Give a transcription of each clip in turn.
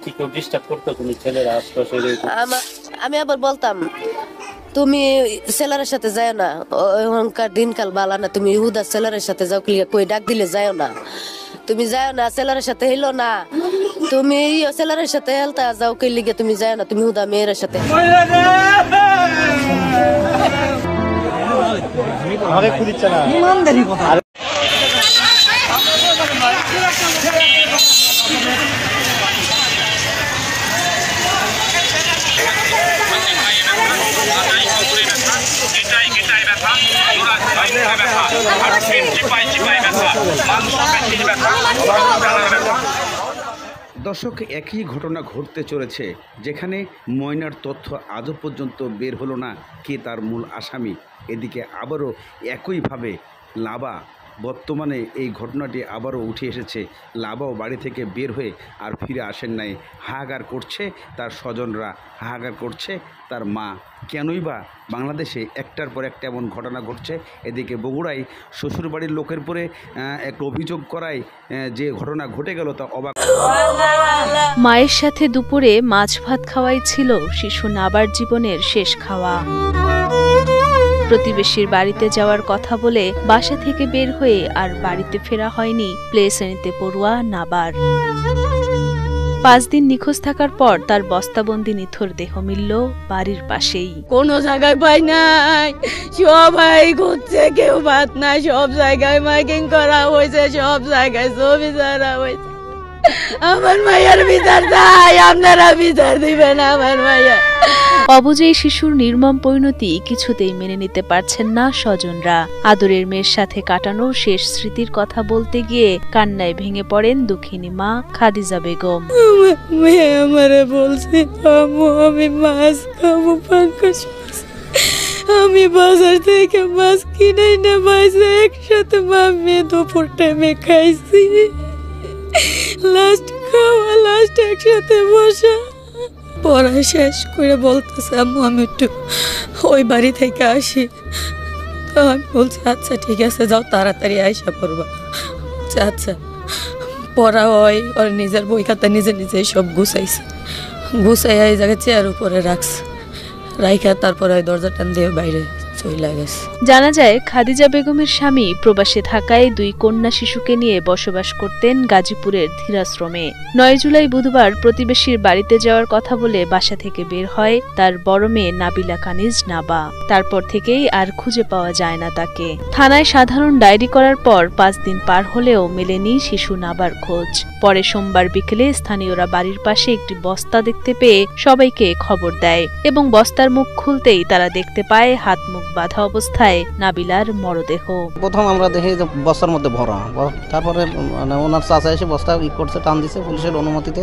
কি কেউ ডিস্টার্ব করতো তুমি ছেলেরা আশপাশে? আমি আবার বলতাম তুমি ছেলের সাথে যাও না, ওখানকার দিনকাল বালা না, তুমি হুদা ছেলের সাথে যাও, কই ডাক দিলে যাও না, তুমি যাও না, ছেলের সাথে হইলো না, তুমি ছেলের সাথে হেলতা যাও, কে লিগে তুমি যাও না, তুমি হুদা মেয়ের সাথে। আমাকে খুঁজছে না ইমানদারি কথা। দর্শক, একই ঘটনা ঘটতে চলেছে, যেখানে ময়নার তথ্য আজও পর্যন্ত বের হলো না কে তার মূল আসামি। এদিকে আবারও একইভাবে লাভা, বর্তমানে এই ঘটনাটি আবারও উঠে এসেছে। লাভাও বাড়ি থেকে বের হয়ে আর ফিরে আসেন নাই। হাহাকার করছে তার স্বজনরা, হাহাকার করছে তার মা। কেনই বা বাংলাদেশে একটার পর একটা এমন ঘটনা ঘটছে। এদিকে বগুড়ায় শ্বশুরবাড়ির লোকের পরে একটা অভিযোগ করায় যে ঘটনা ঘটে গেল তা অবাক। মায়ের সাথে দুপুরে মাছ ভাত খাওয়াই ছিল শিশু নাবার জীবনের শেষ খাওয়া। প্রতিবেশীর বাড়িতে যাওয়ার কথা বলে বাসা থেকে বের হয়ে আর বাড়িতে ফেরা হয়নি প্লে শ্রেণীতে পড়ুয়া নাবার। 5 দিন নিখোঁজ থাকার পর তার বস্তাবন্দি নিথর দেহ মিলল বাড়ির পাশেই। কোনো জায়গায় পাই নাই, সবাই ঘুরছে, কেউ ভাত নাই, সব জায়গায় মাইকিং করা হয়েছে, সব জায়গায় ছবি ছাড়া হয়েছে। আমার মায়ের বিচার চাই, আপনারা বিচার দিবেন আমার মায়ের। অবুঝে শিশুর নির্মম পরিণতি কিছুতেই মেনে নিতে পারছেন না স্বজনরা। আদরের মেয়ের সাথে কাটানো শেষ স্মৃতির কথা বলতে গিয়ে কান্নায় ভেঙে পড়েন দুঃখিনী মা খাদিজা বেগম। মেয়ে আমারে বলছে, আম্মু আমি মাছ খাবো, পাঙ্গাস মাছ। আমি বাজার থেকে মাছ কিনে না মাঝে একসাথে মা মেয়ে দুপুর টাইমে খাইছি। লাস্ট খাওয়া, লাস্ট একসাথে বসা। পড়া শেষ করে বলতেছে, আম্মু আমি একটু ওই বাড়ি থেকে আসি। তো আমি বলছি আচ্ছা ঠিক আছে, যাও তাড়াতাড়ি আইসা পড়বা। আচ্ছা পড়া হয়, ওর নিজের বই খাতা নিজে নিজেই সব গুছাইছে, গুছাইয়া এই জায়গায় চেয়ার উপরে রাখছে, রাইখা তারপরে ওই দরজা টান দিয়ে বাইরে চলে গেছে। জানা যায় খাদিজা বেগমের স্বামী প্রবাসে থাকায় 2 কন্যা শিশুকে নিয়ে বসবাস করতেন গাজীপুরের ধীরাশ্রমে। 9 জুলাই বুধবার প্রতিবেশীর বাড়িতে যাওয়ার কথা বলে বাসা থেকে বের হয় তার বড় মেয়ে নাবিলা কানিজ নাবা। তারপর থেকেই আর খুঁজে পাওয়া যায় না তাকে। থানায় সাধারণ ডায়েরি করার পর 5 দিন পার হলেও মেলেনি শিশু নাবার খোঁজ। পরে সোমবার বিকেলে স্থানীয়রা বাড়ির পাশে একটি বস্তা দেখতে পেয়ে সবাইকে খবর দেয় এবং বস্তার মুখ খুলতেই তারা দেখতে পায় হাত মুখ বাঁধা অবস্থায় নাবিলার মরদেহ। প্রথম আমরা দেখি যে বস্তার মধ্যে ভরা, তারপরে ওনার চাচা এসে বস্তা করছে, টান দিছে পুলিশের অনুমতিতে।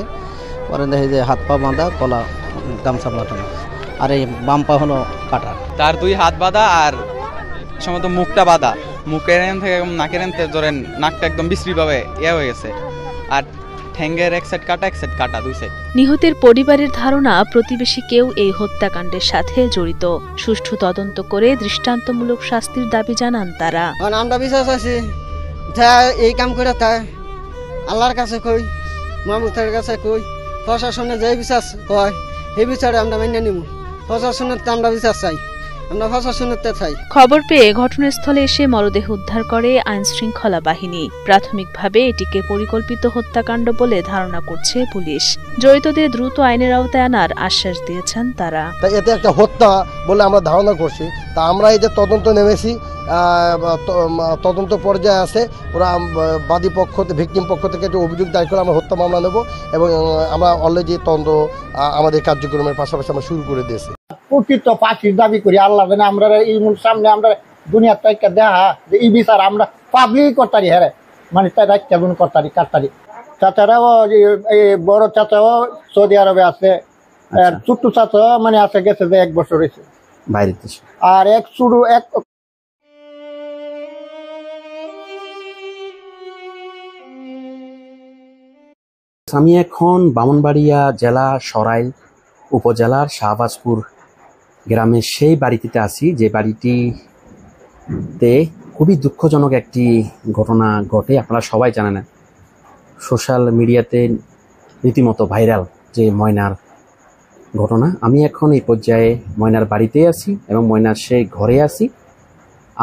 পরে দেখি যে হাত পা বাঁধা, গলা গামছা বাঁধানো, আর এই বাম পা হলো কাটা। তার 2 হাত বাঁধা আর সম্ভবত মুখটা বাঁধা, মুখের থেকে নাকের ধরেন নাকটা একদম বিশ্রীভাবে হয়ে গেছে, আর ঠ্যাঙ্গের এক সাইড কাটা, এক সাইড কাটা, 2 সাইড। নিহতের পরিবারের ধারণা প্রতিবেশী কেউ এই হত্যাকাণ্ডের সাথে জড়িত। সুষ্ঠু তদন্ত করে দৃষ্টান্তমূলক শাস্তির দাবি জানান তারা। আমরা বিশ্বাস আছি এই কাম করে তাই আল্লাহর কাছে কই, মাহমুদের কাছে কই, প্রশাসনে যে বিশ্বাস কয় এই বিচারে আমরা মেনে নিব। প্রশাসনের আমরা বিশ্বাস চাই, আমরা প্রশাসনের চাই। খবর পেয়ে ঘটনাস্থলে এসে মরদেহ উদ্ধার করে আইন শৃঙ্খলা বাহিনী। প্রাথমিকভাবে এটিকে পরিকল্পিত হত্যাকাণ্ড বলে ধারণা করছে পুলিশ। জড়িতদের দ্রুত আইনের আওতায় আনার আশ্বাস দিয়েছেন তারা। এতে একটা হত্যা বলে আমরা ধারণা করছি। তা আমরা এই যে তদন্ত নেমেছি, তদন্ত পর্যায়ে আছে, ওরা বাদী পক্ষ, ভিকটিম পক্ষ থেকে একটা অভিযোগ দায়ের করে আমরা হত্যা মামলা নেব এবং আমরা অলরেডি তদন্ত আমাদের কার্যক্রমের পাশাপাশি আমরা শুরু করে দিয়েছি। প্রকৃত ফাঁসির দাবি করি আল্লাহ জানে। আমরা এই সামনে আমরা দুনিয়ার থেকে দেখা যে এই বিচার আমরা পাবলিক করতারি, হ্যাঁ মানে তাই রাখতে করতারি কাটতারি। চাচারাও বড় চাচাও সৌদি আরবে আছে, ছোট্ট চাচা মানে আছে গেছে যে 1 বছর হয়েছে বাইরে, আর এক শুরু এক। আমি এখন ব্রাহ্মণবাড়িয়া জেলা সরাইল উপজেলার শাহবাজপুর গ্রামের সেই বাড়িটিতে আছি, যে বাড়িটিতে খুবই দুঃখজনক একটি ঘটনা ঘটে। আপনারা সবাই জানেন, সোশ্যাল মিডিয়াতে রীতিমতো ভাইরাল যে ময়নার ঘটনা। আমি এখন এই পর্যায়ে ময়নার বাড়িতে আছি এবং ময়নার সেই ঘরে আছি।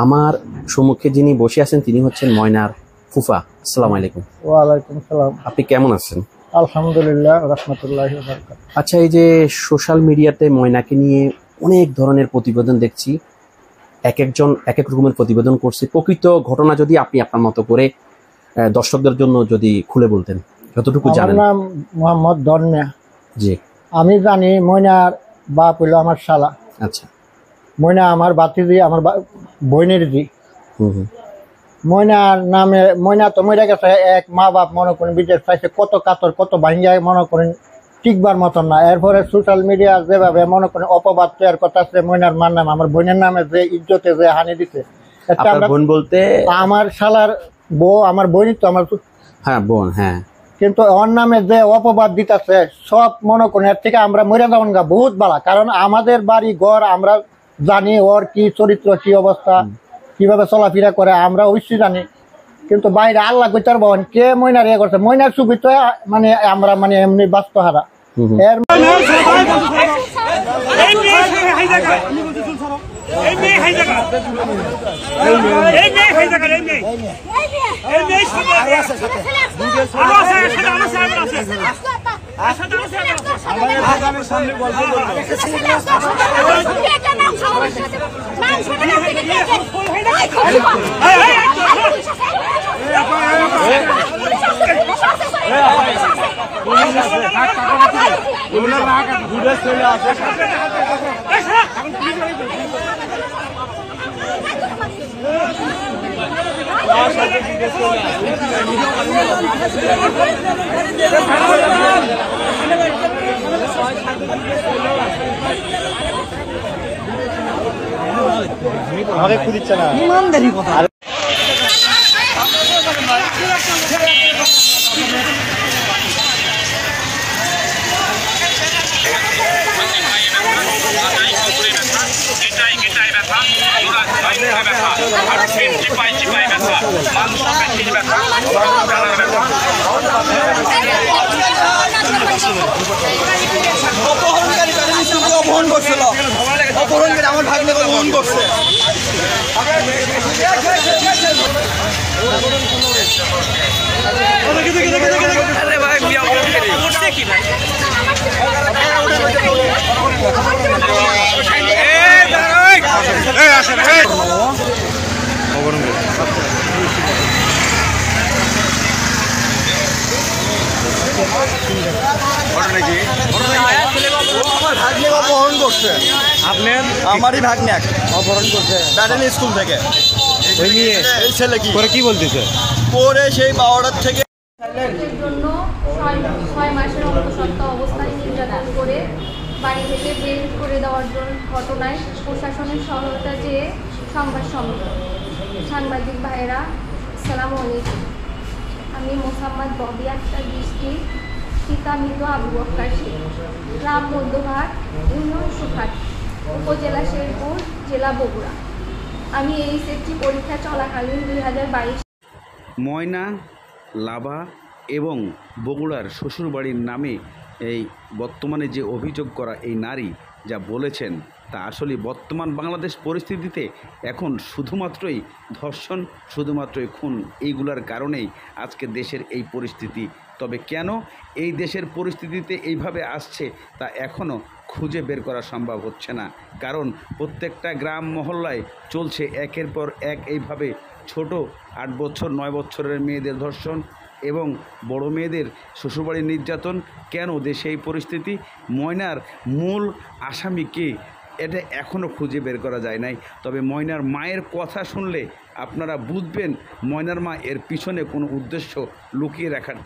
আমার সম্মুখে যিনি বসে আছেন তিনি হচ্ছেন ময়নার ফুফা। আসসালামু আলাইকুম। ওয়ালাইকুম সালাম। আপনি কেমন আছেন? আলহামদুলিল্লাহ, রাহমাতুল্লাহি ওয়া বারাকাতুহু। আচ্ছা, এই যে সোশ্যাল মিডিয়াতে ময়নাকে নিয়ে অনেক ধরনের প্রতিবেদন দেখছি, এক একজন এক এক রকমের প্রতিবেদন করছে। প্রকৃত ঘটনা যদি আপনি আপনার মতো করে দর্শকদের জন্য যদি খুলে বলতেন, যতটুকু জানেন। আমার নাম মোহাম্মদ দন্যা। জি। আমি জানি ময়নার বাপ হইল আমার শালা। আচ্ছা। ময়না আমার বাতিজি, আমার বোনের জি। হুম। ময়নার নামে, ময়না তো মরে গেছে, এক মা বাপ মনে করেন বিদেশ পাইছে, কত কাতর কত ভাঙ্গিয়া মনে করেন টিকবার মতন না। এরপরে সোশ্যাল মিডিয়া যেভাবে মনে করেন অপবাদ তৈরি করতেছে ময়নার মার নামে, আমার বোনের নামে যে ইজ্জতে যে হানি দিছে। বোন বলতে আমার শালার বউ, আমার বোনই তো আমার। হ্যাঁ বোন, হ্যাঁ। কিন্তু ওর নামে যে অপবাদ দিতেছে সব মনে করেন এর থেকে আমরা মরে যাবো না বহুত বালা। কারণ আমাদের বাড়ি ঘর আমরা জানি, ওর কি চরিত্র, কি অবস্থা, কিভাবে চলাফেরা করে আমরা অবশ্যই জানি। কিন্তু বাইরে আল্লাহ কইতে পারবো কে ময়নার ইয়ে করছে। ময়নার ছবি তো মানে আমরা মানে এমনি বাস্তহারা। এর আমাকে খুঁজিচ্ছে না ইমানদারি কথা। অপহরণ করছিল, অপহরণকারী আমার ভাগ্নে অপহরণ করছে। অপহরণ করছে আপনার, আমারই ভাগ্নে অপহরণ করছে ব্যাটালি স্কুল থেকে। ওই নিয়ে এই ছেলে কি করে, কি বলতেছে পরে সেই 12টার থেকে জন্য 6 মাসের অন্তঃসত্ত্বা অবস্থায় নির্যাতন করে বাড়ি থেকে বের করে দেওয়ার জন্য ঘটনায় প্রশাসনের সহায়তা চেয়ে সংবাদ সম্মেলন। সাংবাদিক ভাইয়েরা, আসসালামু আলাইকুম। আমি মোহাম্মদ ববি আক্তার বৃষ্টি, পিতা মৃত আবু বক্কর শেখ, গ্রাম মধ্যঘাট, ইউনিয়ন সুখাট, উপজেলা শেরপুর, জেলা বগুড়া। আমি এইচএসসি পরীক্ষা চলাকালীন 2022 ময়না, লাভা এবং বগুড়ার শ্বশুরবাড়ির নামে এই বর্তমানে যে অভিযোগ করা এই নারী যা বলেছেন তা আসলে বর্তমান বাংলাদেশ পরিস্থিতিতে এখন শুধুমাত্রই ধর্ষণ, শুধুমাত্রই খুন, এইগুলোর কারণেই আজকে দেশের এই পরিস্থিতি। তবে কেন এই দেশের পরিস্থিতিতে এইভাবে আসছে তা এখনও খুঁজে বের করা সম্ভব হচ্ছে না। কারণ প্রত্যেকটা গ্রাম মহল্লায় চলছে একের পর এক এইভাবে ছোট 8 বছর 9 বছরের মেয়েদের ধর্ষণ এবং বড় মেয়েদের শ্বশুরবাড়ির নির্যাতন। কেন দেশে এই পরিস্থিতি? ময়নার মূল আসামি কে এটা এখনও খুঁজে বের করা যায় নাই। তবে ময়নার মায়ের কথা শুনলে আপনারা বুঝবেন ময়নার মা এর পিছনে কোনো উদ্দেশ্য লুকিয়ে রাখার